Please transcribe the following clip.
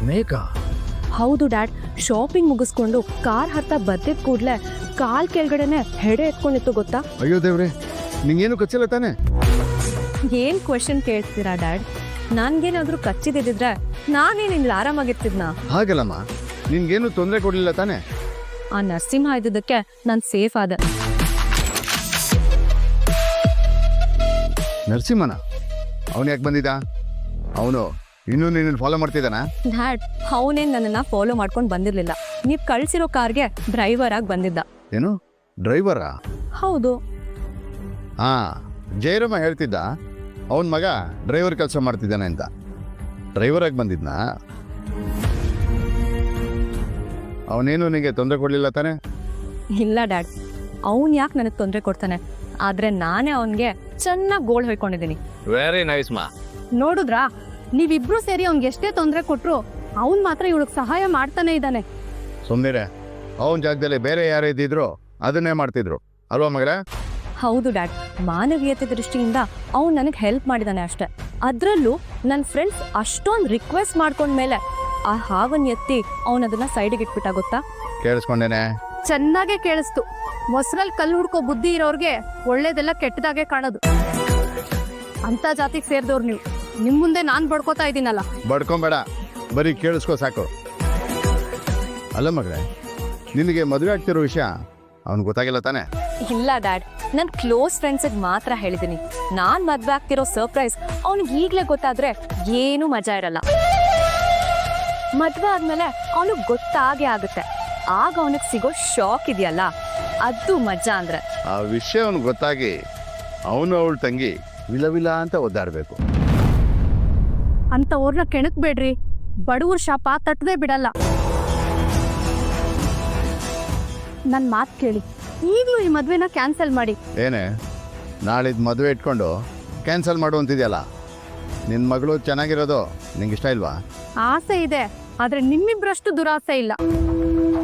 ಮೇಕಾ? ಹೌದು dad. Shopping ಮುಗಿಸ್ಕೊಂಡು car ಹತ್ತ ಬರ್ತಿದ್ ಕೂಡ್ಲೆ ಕಾಲ್ ಕೆಳಗಡೆನೆ ಹೆಡೆ ಎತ್ಕೊಂಡಿತ್ತು ಗೊತ್ತಾ? ಅಯ್ಯೋ ದೇವ್ರೆ, ನಿಂಗೇನು ಕಚ್ಚಿಲ್ಲ ತಾನೆ? ಏನ್ ಕ್ವೆಶನ್ ಕೇಳ್ತೀರಾ ಡ್ಯಾಡ್? ನನ್ಗೇನಾದ್ರೂ ಕಚ್ಚಿದಿದ್ರೆ ನಾನೇನಿಲ್ಲ ಆರಾಮಾಗಿರ್ತಿದ್ನಾ? ಹಾಗಲ್ಲಮ್ಮ, ನಿನ್ಗೇನು ತೊಂದರೆ ಕೊಡ್ಲಿಲ್ಲ ತಾನೆ? ಆ ನರಸಿಂಹ ಇದ್ದಕ್ಕೆ ನಾನ್ ಸೇಫ್ ಆದೆ. ನರಸಿಂಹನ ಅವನು ಯಾಕೆ ಬಂದಿದ್ದ? ಅವನು ಇನ್ನೂ ನಿನ್ನ ಫಾಲೋ ಮಾಡ್ತಿದ್ದಾನ? ಡ್ಯಾಡ್, ಅವನೇನ್ ನನ್ನನ್ನ ಫಾಲೋ ಮಾಡ್ಕೊಂಡು ಬಂದಿರ್ಲಿಲ್ಲ. ನೀವ್ ಕಳ್ಸಿರೋ ಕಾರ್ಗೆ ಡ್ರೈವರ್ ಆಗಿ ಬಂದಿದ್ದ. ಏನು, ಡ್ರೈವರಾ? ಹೌದು. ಹಾ, ಜಯರಾಮ ಹೇಳ್ತಿದ್ದ ಅವನ ಮಗ ಡ್ರೈವರ್ ಕೆಲಸ ಮಾಡ್ತಿದ್ದಾನೆ ಅಂತ. ಡ್ರೈವರ್ ಆಗಿ ಬಂದಿದ್ನಾ? ಅವನೇನು ನಿನಗೆ ತೊಂದರೆ ಕೊಡ್ಲಿಲ್ಲ ತಾನೆ? ಇಲ್ಲ ಡ್ಯಾಡ್, ಅವನ್ ಯಾಕೆ ನನಗೆ ತೊಂದರೆ ಕೊಡ್ತಾನೆ? ಆದ್ರೆ ನಾನೇ ಅವನ್ಗೆ ಚೆನ್ನಾಗಿ ಗೋಳ್ ಹೊಯ್ಕೊಂಡಿದ್ದೀನಿ. ವೆರಿ ನೈಸ್ ಮಾ. ನೋಡುದ್ರಾ, ನೀವಿಬ್ರು ಸೇರಿ ಅವ್ನ್ಗೆ ಎಷ್ಟೇ ತೊಂದರೆ ಕೊಟ್ರು ಅವ್ನ್ ಮಾತ್ರ ಇವಳಿಗೆ ಸಹಾಯ ಮಾಡ್ತಾನೆ ಇದ್ದಾನೆ. ಸುಮ್ಮನೆ ಅವನ ಜಾಗದಲ್ಲಿ ಬೇರೆ ಯಾರೇ ಇದ್ದಿದ್ರು ಅದನ್ನೇ ಮಾಡ್ತಿದ್ರು ಅಲ್ವಾ ಮಗರೇ? ಹೌದು ಡ್ಯಾಡ್, ಮಾನವೀಯತೆ ದೃಷ್ಟಿಯಿಂದ ಅವ್ನು ನನಗೆ ಹೆಲ್ಪ್ ಮಾಡಿದಾನೆ ಅಷ್ಟೆ. ಅದ್ರಲ್ಲೂ ನನ್ನ ಫ್ರೆಂಡ್ಸ್ ಅಷ್ಟೊಂದು ರಿಕ್ವೆಸ್ಟ್ ಮಾಡ್ಕೊಂಡ್ಮೇಲೆ ಆ ಹಾವನ್ ಎತ್ತಿ ಅವನದನ್ನ ಸೈಡಿಗೆ ಇಟ್ಬಿಟ್ಟ ಗೊತ್ತಾ? ಕೇಳಿಸ್ಕೊಂಡೇನೆ? ಚೆನ್ನಾಗೆ ಕೇಳಿಸ್ತು. ಮೊಸರಲ್ಲಿ ಕಲ್ಲು ಹುಡ್ಕೋ ಬುದ್ಧಿ ಇರೋರ್ಗೆ ಒಳ್ಳೇದೆಲ್ಲ ಕೆಟ್ಟದಾಗೆ ಕಾಣೋದು. ಅಂತ ಜಾತಿಗೆ ಸೇರಿದವ್ರು ನೀವು. ನಿಮ್ ಮುಂದೆ ನಾನ್ ಬಡ್ಕೋತಾ ಇದ್ದೀನಲ್ಲ. ಬಡ್ಕೊಂಬೇಡ, ಬರೀ ಕೇಳಿಸ್ಕೋ ಸಾಕು. ಅಲ್ಲ ಮಗಳೇ, ನಿನಗೆ ಮದುವೆ ಆಗ್ತಿರೋ ವಿಷಯ ಅವ್ನಿಗೆ ಗೊತ್ತಾಗಿಲ್ಲ ತಾನೆ? ಇಲ್ಲ ಡ್ಯಾಡ್, ನನ್ನ ಕ್ಲೋಸ್ ಫ್ರೆಂಡ್ಸಿಗೆ ಮಾತ್ರ ಹೇಳಿದ್ದೀನಿ. ನಾನ್ ಮದ್ವೆ ಆಗ್ತಿರೋ ಸರ್ಪ್ರೈಸ್ ಅವ್ನಿಗೆ ಈಗ್ಲೇ ಗೊತ್ತಾದ್ರೆ ಏನು ಮಜಾ ಇರಲ್ಲ. ಮದ್ವೆ ಆದ್ಮೇಲೆ ಅವನಿಗೆ ಗೊತ್ತಾಗೇ ಆಗುತ್ತೆ. ಆಗ ಅವನಿಗೆ ಸಿಗೋ ಶಾಕ್ ಇದೆಯಲ್ಲ, ಅದು ಮಜಾ ಅಂದ್ರೆ. ಆ ವಿಷಯ ಅವ್ನಿಗೆ ಗೊತ್ತಾಗಿ ಅವನು ಅವಳ ತಂಗಿ ವಿಲವಿಲ ಅಂತ ಒದ್ದಾಡ್ಬೇಕು. ಅಂತವ್ರನ್ನ ಕೆಣಕ್ಬೇಡ್ರಿ, ಬಡವ್ರ ಶಾಪ ತಟ್ಟದೇ ಬಿಡಲ್ಲ. ನನ್ ಮಾತು ಕೇಳಿ, ಈಗಲೂ ಈ ಮದ್ವೆನ ಕ್ಯಾನ್ಸಲ್ ಮಾಡಿ. ಏನೇ, ನಾಳಿದ್ ಮದುವೆ ಇಟ್ಕೊಂಡು ಕ್ಯಾನ್ಸಲ್ ಮಾಡು ಅಂತಿದ್ಯಲ್ಲ? ನಿನ್ನ ಮಗಳು ಚೆನ್ನಾಗಿರೋದು ನಿಂಗೆ ಇಷ್ಟ ಇಲ್ವಾ? ಆಸೆ ಇದೆ, ಆದ್ರೆ ನಿಮ್ಮಿಬ್ರಷ್ಟು ದುರಾಸೆ ಇಲ್ಲ.